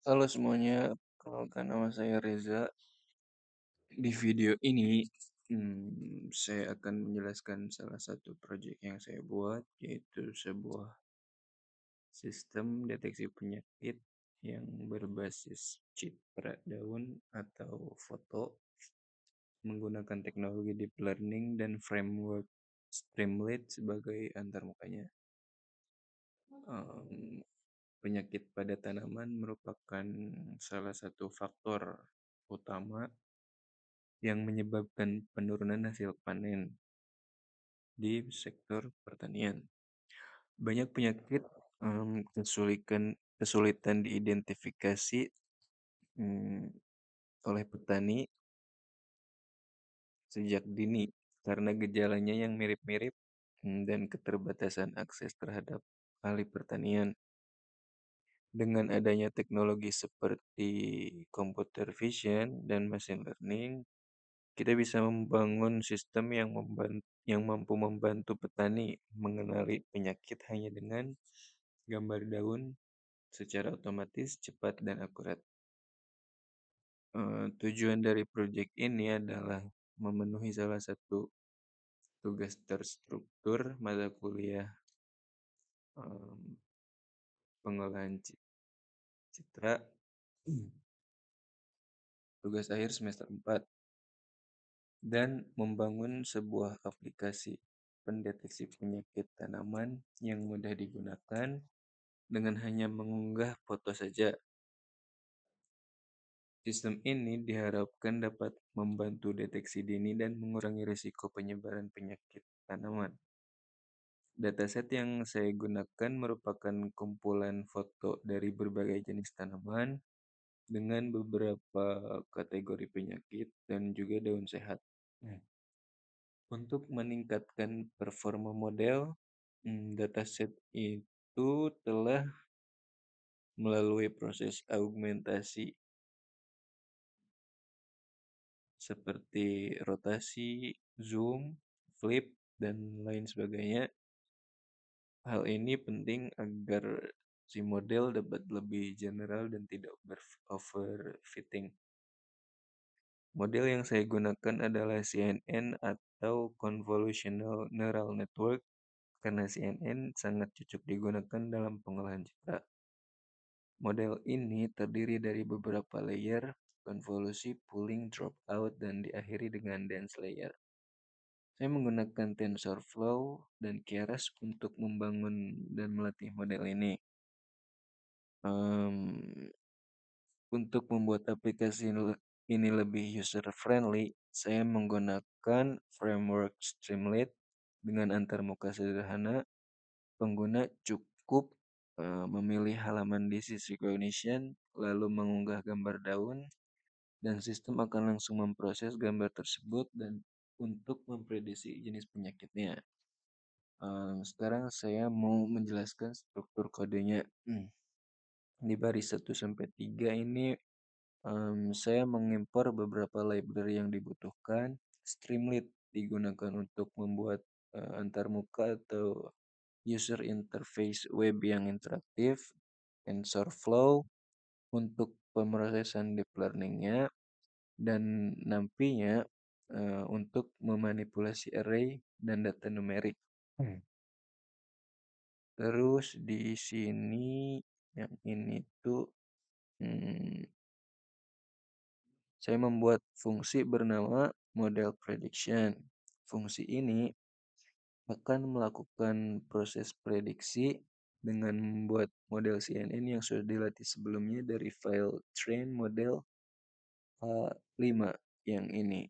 Halo semuanya, kenalkan nama saya Reza. Di video ini, saya akan menjelaskan salah satu proyek yang saya buat, yaitu sebuah sistem deteksi penyakit yang berbasis citra daun atau foto menggunakan teknologi deep learning dan framework Streamlit sebagai antarmukanya. Em, Penyakit pada tanaman merupakan salah satu faktor utama yang menyebabkan penurunan hasil panen di sektor pertanian. Banyak penyakit kesulitan diidentifikasi mm, oleh petani sejak dini karena gejalanya yang mirip-mirip dan keterbatasan akses terhadap ahli pertanian. Dengan adanya teknologi seperti computer vision dan machine learning, kita bisa membangun sistem yang mampu membantu petani mengenali penyakit hanya dengan gambar daun secara otomatis, cepat, dan akurat. Tujuan dari proyek ini adalah memenuhi salah satu tugas terstruktur mata kuliah em, pengolahan citra tugas akhir semester 4 dan membangun sebuah aplikasi pendeteksi penyakit tanaman yang mudah digunakan dengan hanya mengunggah foto saja. Sistem ini diharapkan dapat membantu deteksi dini dan mengurangi risiko penyebaran penyakit tanaman. Dataset yang saya gunakan merupakan kumpulan foto dari berbagai jenis tanaman dengan beberapa kategori penyakit dan juga daun sehat. Untuk meningkatkan performa model, dataset itu telah melalui proses augmentasi seperti rotasi, zoom, flip, dan lain sebagainya. Hal ini penting agar si model dapat lebih general dan tidak overfitting. Model yang saya gunakan adalah CNN atau Convolutional Neural Network karena CNN sangat cocok digunakan dalam pengolahan citra. Model ini terdiri dari beberapa layer, konvolusi, pooling, dropout, dan diakhiri dengan dense layer. Saya menggunakan TensorFlow dan Keras untuk membangun dan melatih model ini. Untuk membuat aplikasi ini lebih user-friendly, saya menggunakan framework Streamlit dengan antarmuka sederhana. Pengguna cukup memilih halaman disease recognition, lalu mengunggah gambar daun, dan sistem akan langsung memproses gambar tersebut dan untuk memprediksi jenis penyakitnya. Sekarang saya mau menjelaskan struktur kodenya. Di baris 1 sampai 3 ini saya mengimpor beberapa library yang dibutuhkan. Streamlit digunakan untuk membuat antarmuka atau user interface web yang interaktif. TensorFlow untuk pemrosesan deep learning-nya, dan NumPy-nya untuk memanipulasi array dan data numerik. Terus di sini yang ini tuh saya membuat fungsi bernama model prediction. Fungsi ini akan melakukan proses prediksi dengan membuat model CNN yang sudah dilatih sebelumnya dari file train model H5 yang ini.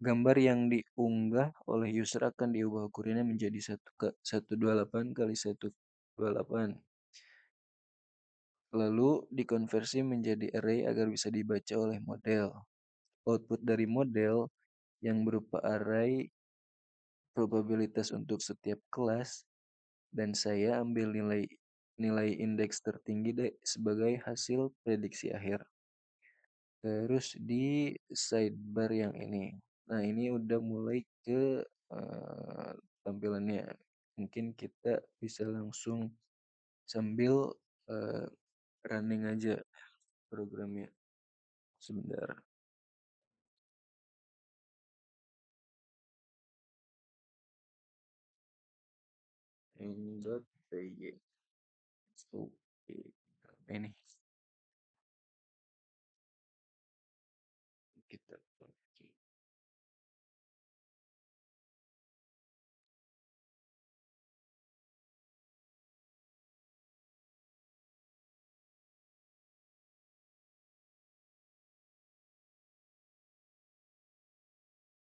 Gambar yang diunggah oleh user akan diubah ukurannya menjadi 128 kali 128. Lalu dikonversi menjadi array agar bisa dibaca oleh model. Output dari model yang berupa array probabilitas untuk setiap kelas, dan saya ambil nilai indeks tertinggi sebagai hasil prediksi akhir. Terus di sidebar yang ini. Nah, ini udah mulai ke tampilannya. Mungkin kita bisa langsung sambil eh, running aja programnya sebentar. Py. Oke, ini kita pakai.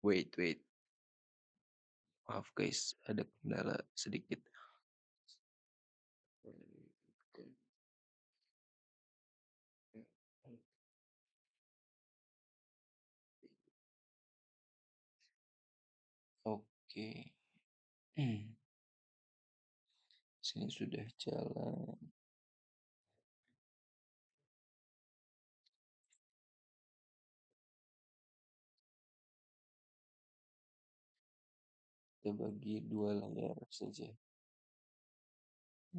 Wait. Maaf guys, ada kendala sedikit. Oke. Sini sudah jalan. Kita bagi dua layar saja.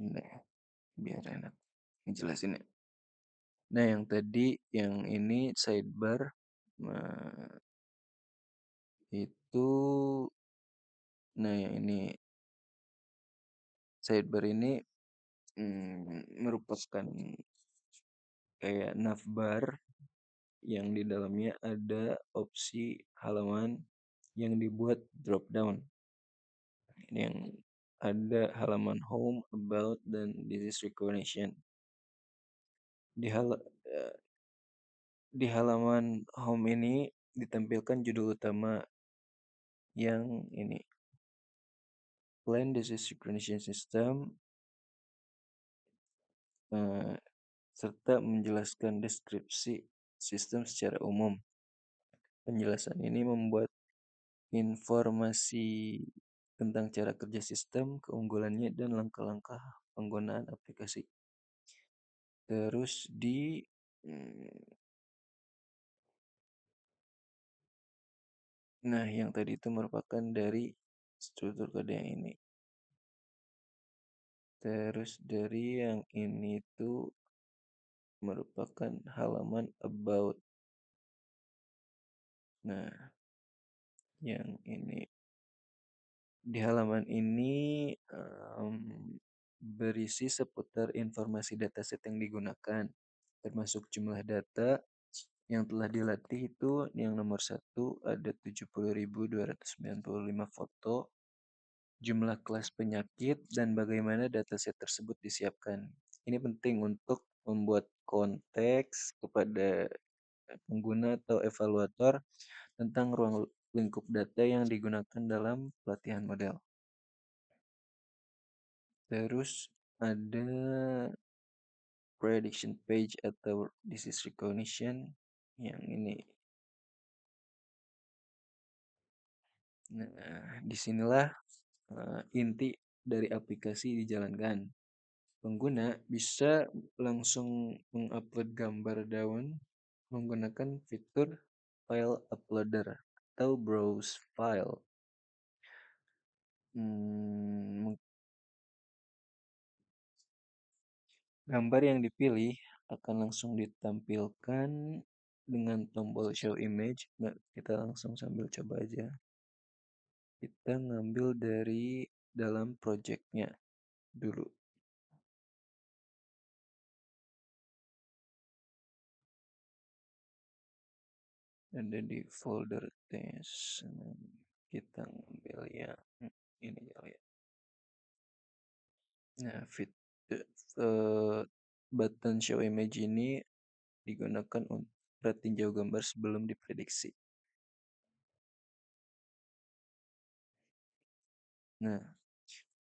Nah, biar enak ngejelasin ya. Nah, yang tadi, yang ini sidebar. Nah, itu, nah yang ini sidebar ini merupakan kayak navbar yang di dalamnya ada opsi halaman yang dibuat drop down. Ini yang ada halaman home, about, dan disease recognition. Di, hal, eh, di halaman home ini ditampilkan judul utama yang ini, Plan Disease Recognition System, eh, serta menjelaskan deskripsi sistem secara umum. Penjelasan ini membuat informasi tentang cara kerja sistem, keunggulannya, dan langkah-langkah penggunaan aplikasi. Terus nah yang tadi itu merupakan dari struktur kode yang ini. Terus dari yang ini itu merupakan halaman about. Nah, yang ini di halaman ini berisi seputar informasi dataset yang digunakan, termasuk jumlah data yang telah dilatih. Itu yang nomor 1 ada 70.295 foto, jumlah kelas penyakit, dan bagaimana dataset tersebut disiapkan. Ini penting untuk membuat konteks kepada pengguna atau evaluator tentang ruang lingkup data yang digunakan dalam pelatihan model. Terus ada prediction page atau disease recognition yang ini. Nah, disinilah inti dari aplikasi dijalankan. Pengguna bisa langsung mengupload gambar daun menggunakan fitur file uploader atau browse file. Gambar yang dipilih akan langsung ditampilkan dengan tombol show image. Nah, kita langsung sambil coba aja. Kita ngambil dari dalam projectnya dulu. Ada di folder test. Kita ngambil ya ini ya. Nah, button show image ini digunakan untuk tinjau gambar sebelum diprediksi. Nah,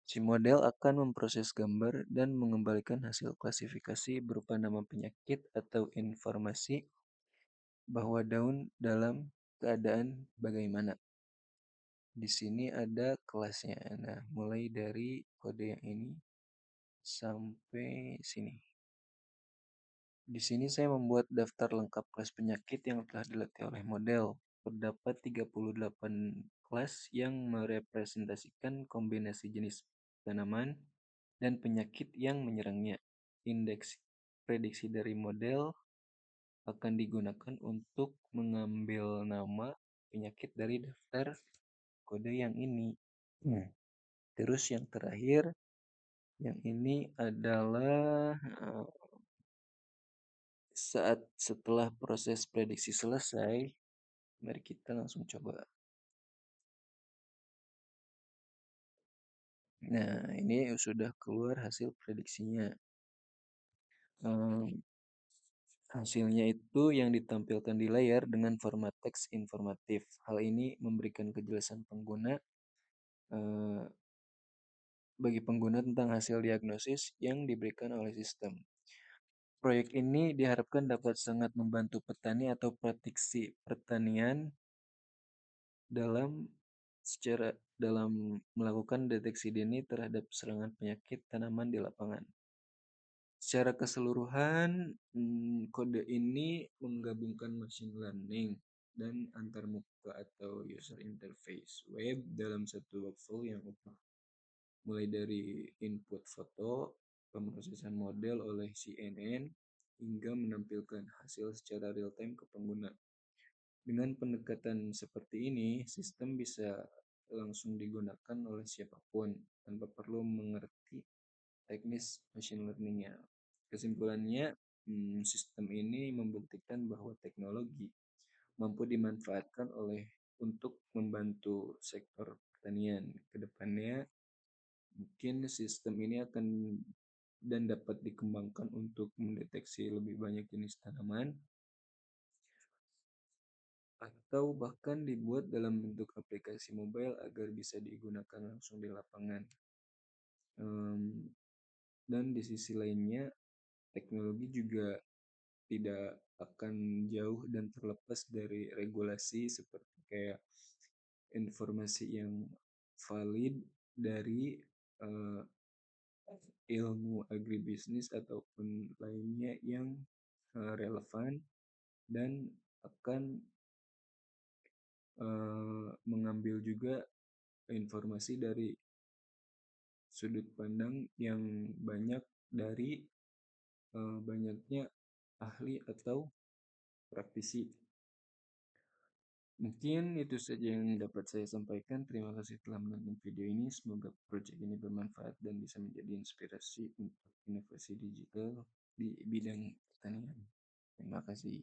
si model akan memproses gambar dan mengembalikan hasil klasifikasi berupa nama penyakit atau informasi bahwa daun dalam keadaan bagaimana. Di sini ada kelasnya. Nah, mulai dari kode yang ini sampai sini. Di sini saya membuat daftar lengkap kelas penyakit yang telah dilatih oleh model. Terdapat 38 kelas yang merepresentasikan kombinasi jenis tanaman, dan penyakit yang menyerangnya. Indeks prediksi dari model akan digunakan untuk mengambil nama penyakit dari daftar kode yang ini. Terus yang terakhir, yang ini adalah setelah proses prediksi selesai, mari kita langsung coba. Nah, ini sudah keluar hasil prediksinya. Hasilnya itu yang ditampilkan di layar dengan format teks informatif. Hal ini memberikan kejelasan pengguna bagi pengguna tentang hasil diagnosis yang diberikan oleh sistem. Proyek ini diharapkan dapat sangat membantu petani atau praktisi pertanian dalam dalam melakukan deteksi dini terhadap serangan penyakit tanaman di lapangan. Secara keseluruhan, kode ini menggabungkan machine learning dan antarmuka atau user interface web dalam satu workflow yang utuh. Mulai dari input foto, pemrosesan model oleh CNN, hingga menampilkan hasil secara real-time ke pengguna. Dengan pendekatan seperti ini, sistem bisa langsung digunakan oleh siapapun tanpa perlu mengerti teknis machine learning-nya. Kesimpulannya, sistem ini membuktikan bahwa teknologi mampu dimanfaatkan untuk membantu sektor pertanian. Kedepannya, mungkin sistem ini akan dan dapat dikembangkan untuk mendeteksi lebih banyak jenis tanaman atau bahkan dibuat dalam bentuk aplikasi mobile agar bisa digunakan langsung di lapangan. Dan di sisi lainnya, teknologi juga tidak akan jauh dan terlepas dari regulasi seperti kayak informasi yang valid dari ilmu agribisnis ataupun lainnya yang relevan dan akan mengambil juga informasi dari sudut pandang yang banyak dari banyaknya ahli atau praktisi. Mungkin itu saja yang dapat saya sampaikan. Terima kasih telah menonton video ini. Semoga proyek ini bermanfaat dan bisa menjadi inspirasi untuk inovasi digital di bidang pertanian. Terima kasih.